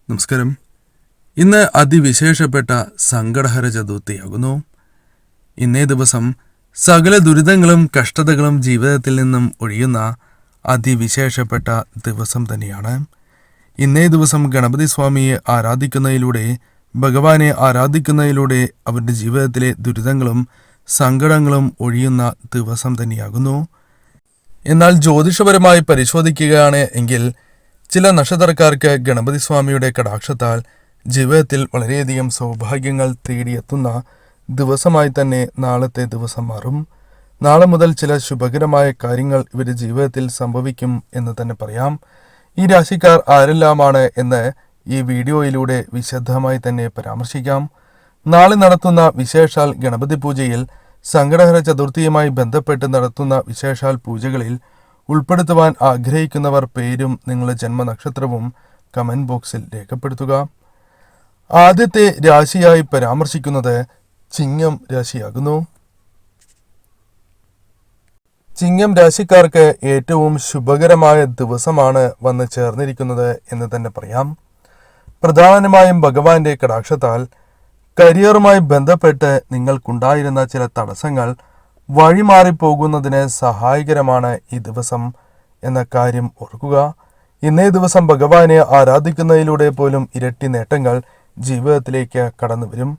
നമസ്കാരം. ഇന്ന് അതിവിശേഷപ്പെട്ട സങ്കടഹര ചതുർത്ഥിയാകുന്നു. ഇന്നേ ദിവസം സകല ദുരിതങ്ങളും കഷ്ടതകളും ജീവിതത്തിൽ നിന്നും ഒഴിയുന്ന അതിവിശേഷപ്പെട്ട ദിവസം തന്നെയാണ്. ഇന്നേ ദിവസം ഗണപതി സ്വാമിയെ ആരാധിക്കുന്നതിലൂടെ, ഭഗവാനെ ആരാധിക്കുന്നതിലൂടെ അവരുടെ ജീവിതത്തിലെ ദുരിതങ്ങളും സങ്കടങ്ങളും ഒഴിയുന്ന ദിവസം തന്നെയാകുന്നു. എന്നാൽ ജ്യോതിഷപരമായി പരിശോധിക്കുകയാണ് എങ്കിൽ ചില നക്ഷത്രക്കാർക്ക് ഗണപതി സ്വാമിയുടെ കടാക്ഷത്താൽ ജീവിതത്തിൽ വളരെയധികം സൗഭാഗ്യങ്ങൾ തേടിയെത്തുന്ന ദിവസമായി തന്നെ നാളത്തെ ദിവസം മാറും. നാളെ മുതൽ ചില ശുഭകരമായ കാര്യങ്ങൾ ഇവരുടെ ജീവിതത്തിൽ സംഭവിക്കും എന്ന് തന്നെ പറയാം. ഈ രാശിക്കാർ ആരെല്ലാമാണ് എന്ന് ഈ വീഡിയോയിലൂടെ വിശദമായി തന്നെ പരാമർശിക്കാം. നാളെ നടത്തുന്ന വിശേഷാൽ ഗണപതി പൂജയിൽ സങ്കടഹര ചതുർത്ഥിയുമായി ബന്ധപ്പെട്ട് നടത്തുന്ന വിശേഷാൽ പൂജകളിൽ ഉൾപ്പെടുത്തുവാൻ ആഗ്രഹിക്കുന്നവർ പേരും നിങ്ങളുടെ ജന്മനക്ഷത്രവും കമന്റ് ബോക്സിൽ രേഖപ്പെടുത്തുക. ആദ്യത്തെ രാശിയായി പരാമർശിക്കുന്നത് ചിങ്ങം രാശിയാകുന്നു. ചിങ്ങം രാശിക്കാർക്ക് ഏറ്റവും ശുഭകരമായ ദിവസമാണ് വന്ന് ചേർന്നിരിക്കുന്നത് എന്ന് തന്നെ പറയാം. പ്രധാനമായും ഭഗവാന്റെ കടാക്ഷത്താൽ കരിയറുമായി ബന്ധപ്പെട്ട് നിങ്ങൾക്കുണ്ടായിരുന്ന ചില തടസ്സങ്ങൾ വഴിമാറിപ്പോകുന്നതിന് സഹായകരമാണ് ഈ ദിവസം എന്ന കാര്യം ഓർക്കുക. ഇന്നേ ദിവസം ഭഗവാനെ ആരാധിക്കുന്നതിലൂടെ പോലും ഇരട്ടി നേട്ടങ്ങൾ ജീവിതത്തിലേക്ക് കടന്നു വരും.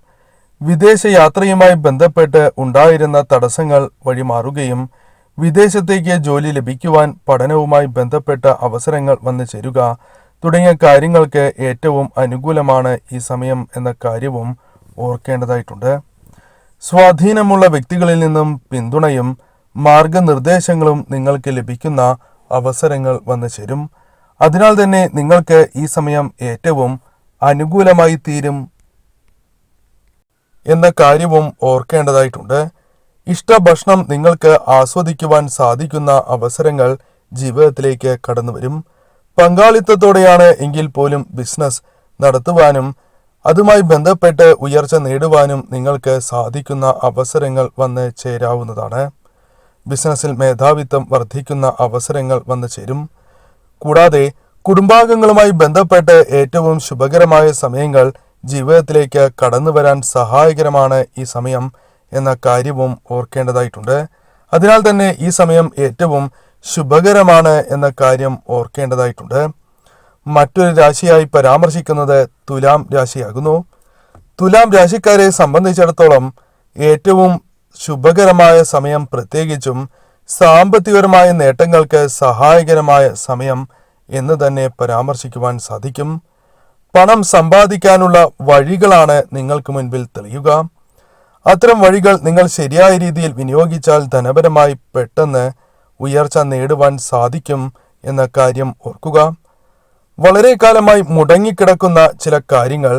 വിദേശ യാത്രയുമായി ബന്ധപ്പെട്ട് ഉണ്ടായിരുന്ന തടസ്സങ്ങൾ വഴിമാറുകയും വിദേശത്തേക്ക് ജോലി ലഭിക്കുവാൻ പഠനവുമായി ബന്ധപ്പെട്ട അവസരങ്ങൾ വന്നു ചേരുക തുടങ്ങിയ കാര്യങ്ങൾക്ക് ഏറ്റവും അനുകൂലമാണ് ഈ സമയം എന്ന കാര്യവും ഓർക്കേണ്ടതായിട്ടുണ്ട്. സ്വാധീനമുള്ള വ്യക്തികളിൽ നിന്നും പിന്തുണയും മാർഗനിർദ്ദേശങ്ങളും നിങ്ങൾക്ക് ലഭിക്കുന്ന അവസരങ്ങൾ വന്നു ചേരും. അതിനാൽ തന്നെ നിങ്ങൾക്ക് ഈ സമയം ഏറ്റവും അനുകൂലമായി തീരും എന്ന കാര്യവും ഓർക്കേണ്ടതായിട്ടുണ്ട്. ഇഷ്ടഭക്ഷണം നിങ്ങൾക്ക് ആസ്വദിക്കുവാൻ സാധിക്കുന്ന അവസരങ്ങൾ ജീവിതത്തിലേക്ക് കടന്നു വരും. പങ്കാളിത്തത്തോടെയാണ് എങ്കിൽ പോലും ബിസിനസ് നടത്തുവാനും അതുമായി ബന്ധപ്പെട്ട് ഉയർച്ച നേടുവാനും നിങ്ങൾക്ക് സാധിക്കുന്ന അവസരങ്ങൾ വന്ന് ചേരാവുന്നതാണ്. ബിസിനസ്സിൽ മേധാവിത്വം വർദ്ധിക്കുന്ന അവസരങ്ങൾ വന്നു ചേരും. കൂടാതെ കുടുംബാംഗങ്ങളുമായി ബന്ധപ്പെട്ട് ഏറ്റവും ശുഭകരമായ സമയങ്ങൾ ജീവിതത്തിലേക്ക് കടന്നു വരാൻ സഹായകരമാണ് ഈ സമയം എന്ന കാര്യവും ഓർക്കേണ്ടതായിട്ടുണ്ട്. അതിനാൽ തന്നെ ഈ സമയം ഏറ്റവും ശുഭകരമാണ് എന്ന കാര്യം ഓർക്കേണ്ടതായിട്ടുണ്ട്. മറ്റൊരു രാശിയായി പരാമർശിക്കുന്നത് തുലാം രാശിയാകുന്നു. തുലാം രാശിക്കാരെ സംബന്ധിച്ചിടത്തോളം ഏറ്റവും ശുഭകരമായ സമയം, പ്രത്യേകിച്ചും സാമ്പത്തികപരമായ നേട്ടങ്ങൾക്ക് സഹായകരമായ സമയം എന്ന് തന്നെ പരാമർശിക്കുവാൻ സാധിക്കും. പണം സമ്പാദിക്കാനുള്ള വഴികളാണ് നിങ്ങൾക്ക് മുൻപിൽ തെളിയുക. അത്തരം വഴികൾ നിങ്ങൾ ശരിയായ രീതിയിൽ വിനിയോഗിച്ചാൽ ധനപരമായി പെട്ടെന്ന് ഉയർച്ച നേടുവാൻ സാധിക്കും എന്ന കാര്യം ഓർക്കുക. വളരെ കാലമായി മുടങ്ങിക്കിടക്കുന്ന ചില കാര്യങ്ങൾ,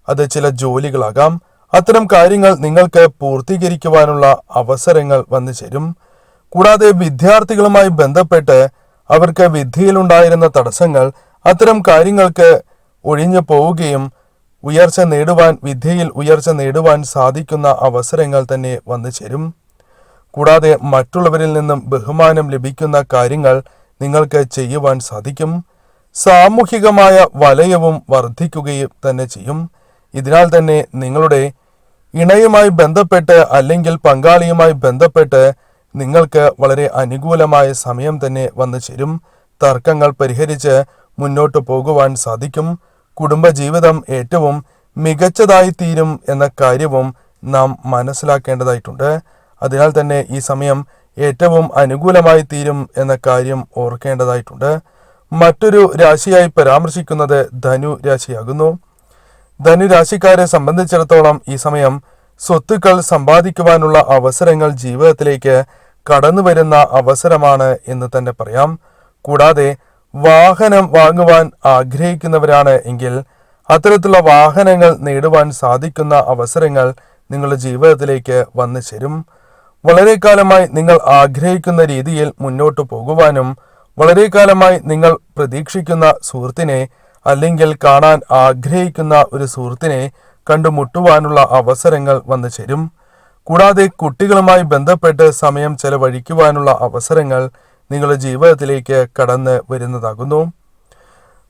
അത് ചില ജോലികളാകാം, അത്തരം കാര്യങ്ങൾ നിങ്ങൾക്ക് പൂർത്തീകരിക്കുവാനുള്ള അവസരങ്ങൾ വന്നു ചേരും. കൂടാതെ വിദ്യാർത്ഥികളുമായി ബന്ധപ്പെട്ട് അവർക്ക് വിദ്യയിലുണ്ടായിരുന്ന തടസ്സങ്ങൾ, അത്തരം കാര്യങ്ങൾക്ക് ഒഴിഞ്ഞു പോവുകയും വിദ്യയിൽ ഉയർച്ച നേടുവാൻ സാധിക്കുന്ന അവസരങ്ങൾ തന്നെ വന്നു ചേരും. കൂടാതെ മറ്റുള്ളവരിൽ നിന്നും ബഹുമാനം ലഭിക്കുന്ന കാര്യങ്ങൾ നിങ്ങൾക്ക് ചെയ്യുവാൻ സാധിക്കും. സാമൂഹികമായ വലയവും വർദ്ധിക്കുകയും തന്നെ ചെയ്യും. ഇതിനാൽ തന്നെ നിങ്ങളുടെ ഇണയുമായി ബന്ധപ്പെട്ട് അല്ലെങ്കിൽ പങ്കാളിയുമായി ബന്ധപ്പെട്ട് നിങ്ങൾക്ക് വളരെ അനുകൂലമായ സമയം തന്നെ വന്നു ചേരും. തർക്കങ്ങൾ പരിഹരിച്ച് മുന്നോട്ട് പോകുവാൻ സാധിക്കും. കുടുംബജീവിതം ഏറ്റവും മികച്ചതായി തീരും എന്ന കാര്യവും നാം മനസ്സിലാക്കേണ്ടതായിട്ടുണ്ട്. അതിനാൽ തന്നെ ഈ സമയം ഏറ്റവും അനുകൂലമായി തീരും എന്ന കാര്യം ഓർക്കേണ്ടതായിട്ടുണ്ട്. മറ്റൊരു രാശിയായി പരാമർശിക്കുന്നത് ധനു രാശിയാകുന്നു. ധനു രാശിക്കാരെ സംബന്ധിച്ചിടത്തോളം ഈ സമയം സ്വത്തുക്കൾ സമ്പാദിക്കുവാനുള്ള അവസരങ്ങൾ ജീവിതത്തിലേക്ക് കടന്നു വരുന്ന അവസരമാണ് എന്ന് തന്നെ പറയാം. കൂടാതെ വാഹനം വാങ്ങുവാൻ ആഗ്രഹിക്കുന്നവരാണ് എങ്കിൽ അത്തരത്തിലുള്ള വാഹനങ്ങൾ നേടുവാൻ സാധിക്കുന്ന അവസരങ്ങൾ നിങ്ങളുടെ ജീവിതത്തിലേക്ക് വന്നു ചേരും. വളരെ കാലമായി നിങ്ങൾ ആഗ്രഹിക്കുന്ന രീതിയിൽ മുന്നോട്ട് പോകുവാനും വളരെ കാലമായി നിങ്ങൾ പ്രതീക്ഷിക്കുന്ന സുഹൃത്തിനെ അല്ലെങ്കിൽ കാണാൻ ആഗ്രഹിക്കുന്ന ഒരു സുഹൃത്തിനെ കണ്ടുമുട്ടുവാനുള്ള അവസരങ്ങൾ വന്നു ചേരും. കൂടാതെ കുട്ടികളുമായി ബന്ധപ്പെട്ട് സമയം ചെലവഴിക്കുവാനുള്ള അവസരങ്ങൾ നിങ്ങളുടെ ജീവിതത്തിലേക്ക് കടന്നു വരുന്നതാകുന്നു.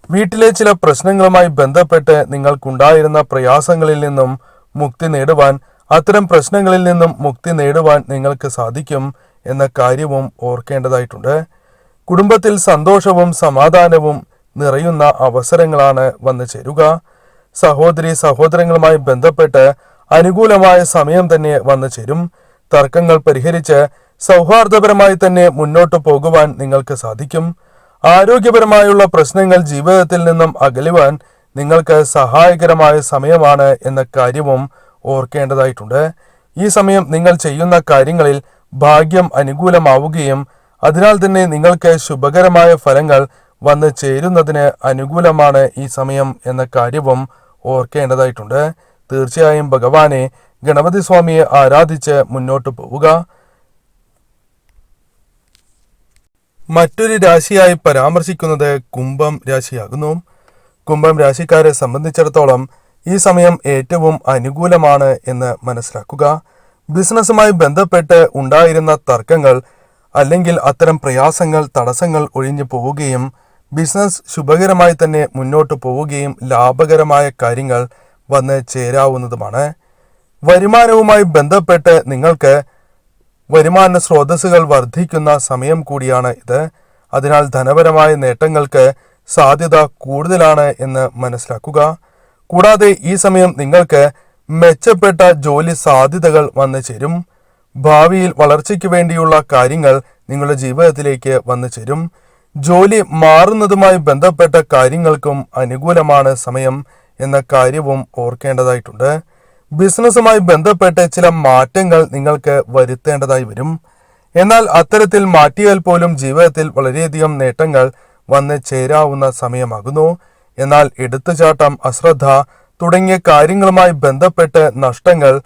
വീട്ടിലെ ചില പ്രശ്നങ്ങളുമായി ബന്ധപ്പെട്ട് നിങ്ങൾക്കുണ്ടായിരുന്ന പ്രയാസങ്ങളിൽ നിന്നും മുക്തി നേടുവാൻ, അത്തരം പ്രശ്നങ്ങളിൽ നിന്നും മുക്തി നേടുവാൻ നിങ്ങൾക്ക് സാധിക്കും എന്ന കാര്യവും ഓർക്കേണ്ടതായിട്ടുണ്ട്. കുടുംബത്തിൽ സന്തോഷവും സമാധാനവും നിറയുന്ന അവസരങ്ങളാണ് വന്നു ചേരുക. സഹോദരി സഹോദരങ്ങളുമായി ബന്ധപ്പെട്ട് അനുകൂലമായ സമയം തന്നെ വന്നു ചേരും. തർക്കങ്ങൾ പരിഹരിച്ച് സൗഹാർദ്ദപരമായി തന്നെ മുന്നോട്ടു പോകുവാൻ നിങ്ങൾക്ക് സാധിക്കും. ആരോഗ്യപരമായുള്ള പ്രശ്നങ്ങൾ ജീവിതത്തിൽ നിന്നും അകലുവാൻ നിങ്ങൾക്ക് സഹായകരമായ സമയമാണ് എന്ന കാര്യവും ഓർക്കേണ്ടതായിട്ടുണ്ട്. ഈ സമയം നിങ്ങൾ ചെയ്യുന്ന കാര്യങ്ങളിൽ ഭാഗ്യം അനുകൂലമാവുകയും അതിനാൽ തന്നെ നിങ്ങൾക്ക് ശുഭകരമായ ഫലങ്ങൾ വന്നു ചേരുന്നതിന് അനുകൂലമാണ് ഈ സമയം എന്ന കാര്യവും ഓർക്കേണ്ടതായിട്ടുണ്ട്. തീർച്ചയായും ഭഗവാനെ ഗണപതി സ്വാമിയെ ആരാധിച്ച് മുന്നോട്ട് പോവുക. മറ്റൊരു രാശിയായി പരാമർശിക്കുന്നത് കുംഭം രാശിയാകുന്നു. കുംഭം രാശിക്കാരെ സംബന്ധിച്ചിടത്തോളം ഈ സമയം ഏറ്റവും അനുകൂലമാണ് എന്ന് മനസ്സിലാക്കുക. ബിസിനസ്സുമായി ബന്ധപ്പെട്ട് ഉണ്ടായിരുന്ന തർക്കങ്ങൾ അല്ലെങ്കിൽ അത്തരം പ്രയാസങ്ങൾ, തടസ്സങ്ങൾ ഒഴിഞ്ഞു പോവുകയും ബിസിനസ് ശുഭകരമായി തന്നെ മുന്നോട്ട് പോവുകയും ലാഭകരമായ കാര്യങ്ങൾ വന്ന് ചേരാവുന്നതുമാണ്. വരുമാനവുമായി ബന്ധപ്പെട്ട് നിങ്ങൾക്ക് വരുമാന സ്രോതസ്സുകൾ വർദ്ധിക്കുന്ന സമയം കൂടിയാണ് ഇത്. അതിനാൽ ധനപരമായ നേട്ടങ്ങൾക്ക് സാധ്യത കൂടുതലാണ് എന്ന് മനസ്സിലാക്കുക. കൂടാതെ ഈ സമയം നിങ്ങൾക്ക് മെച്ചപ്പെട്ട ജോലി സാധ്യതകൾ വന്നു ചേരും. ഭാവിയിൽ വളർച്ചയ്ക്ക് വേണ്ടിയുള്ള കാര്യങ്ങൾ നിങ്ങളുടെ ജീവിതത്തിലേക്ക് വന്നു ചേരും. ജോലി മാറുന്നതുമായി ബന്ധപ്പെട്ട കാര്യങ്ങൾക്കും അനുകൂലമാണ് സമയം എന്ന കാര്യവും ഓർക്കേണ്ടതായിട്ടുണ്ട്. ബിസിനസ്സുമായി ബന്ധപ്പെട്ട് ചില മാറ്റങ്ങൾ നിങ്ങൾക്ക് വരുത്തേണ്ടതായി വരും. എന്നാൽ അത്തരത്തിൽ മാറ്റിയാൽ പോലും ജീവിതത്തിൽ വളരെയധികം നേട്ടങ്ങൾ വന്ന് ചേരാവുന്ന സമയമാകുന്നു. എന്നാൽ എടുത്തുചാട്ടം, അശ്രദ്ധ തുടങ്ങിയ കാര്യങ്ങളുമായി ബന്ധപ്പെട്ട് നഷ്ടങ്ങൾ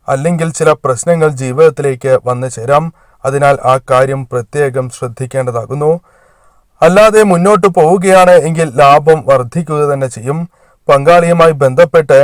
അല്ലെങ്കിൽ ചില പ്രശ്നങ്ങൾ ജീവിതത്തിലേക്ക് വന്നു ചേരാം. അതിനാൽ ആ കാര്യം പ്രത്യേകം ശ്രദ്ധിക്കേണ്ടതാകുന്നു. അല്ലാതെ മുന്നോട്ട് പോവുകയാണ് എങ്കിൽ ലാഭം വർദ്ധിക്കുക തന്നെ ചെയ്യും. പങ്കാളിയുമായി ബന്ധപ്പെട്ട്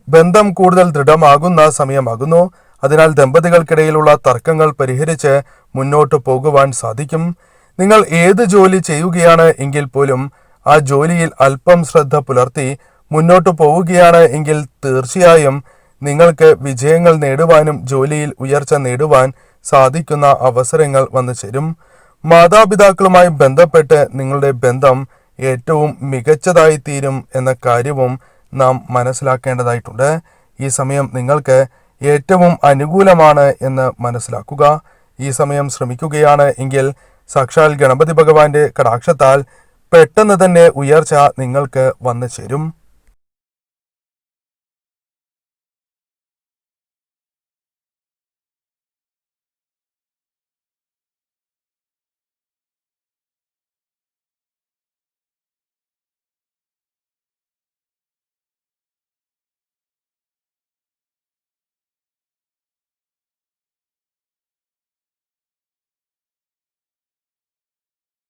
ബന്ധം കൂടുതൽ ദൃഢമാകുന്ന സമയമാകുന്നു. അതിനാൽ ദമ്പതികൾക്കിടയിലുള്ള തർക്കങ്ങൾ പരിഹരിച്ച് മുന്നോട്ട് പോകുവാൻ സാധിക്കും. നിങ്ങൾ ഏത് ജോലി ചെയ്യുകയാണ് എങ്കിൽ പോലും ആ ജോലിയിൽ അല്പം ശ്രദ്ധ പുലർത്തി മുന്നോട്ട് പോവുകയാണ് എങ്കിൽ തീർച്ചയായും നിങ്ങൾക്ക് വിജയങ്ങൾ നേടുവാനും ജോലിയിൽ ഉയർച്ച നേടുവാൻ സാധിക്കുന്ന അവസരങ്ങൾ വന്നു ചേരും. മാതാപിതാക്കളുമായി ബന്ധപ്പെട്ട് നിങ്ങളുടെ ബന്ധം ഏറ്റവും മികച്ചതായി തീരും എന്ന കാര്യവും നാം മനസ്സിലാക്കേണ്ടതായിട്ടുണ്ട്. ഈ സമയം നിങ്ങൾക്ക് ഏറ്റവും അനുകൂലമാണ് എന്ന് മനസ്സിലാക്കുക. ഈ സമയം ശ്രമിക്കുകയാണ് എങ്കിൽ സാക്ഷാൽ ഗണപതി ഭഗവാന്റെ കടാക്ഷത്താൽ പെട്ടെന്ന് തന്നെ ഉയർച്ച നിങ്ങൾക്ക് വന്നു ചേരും.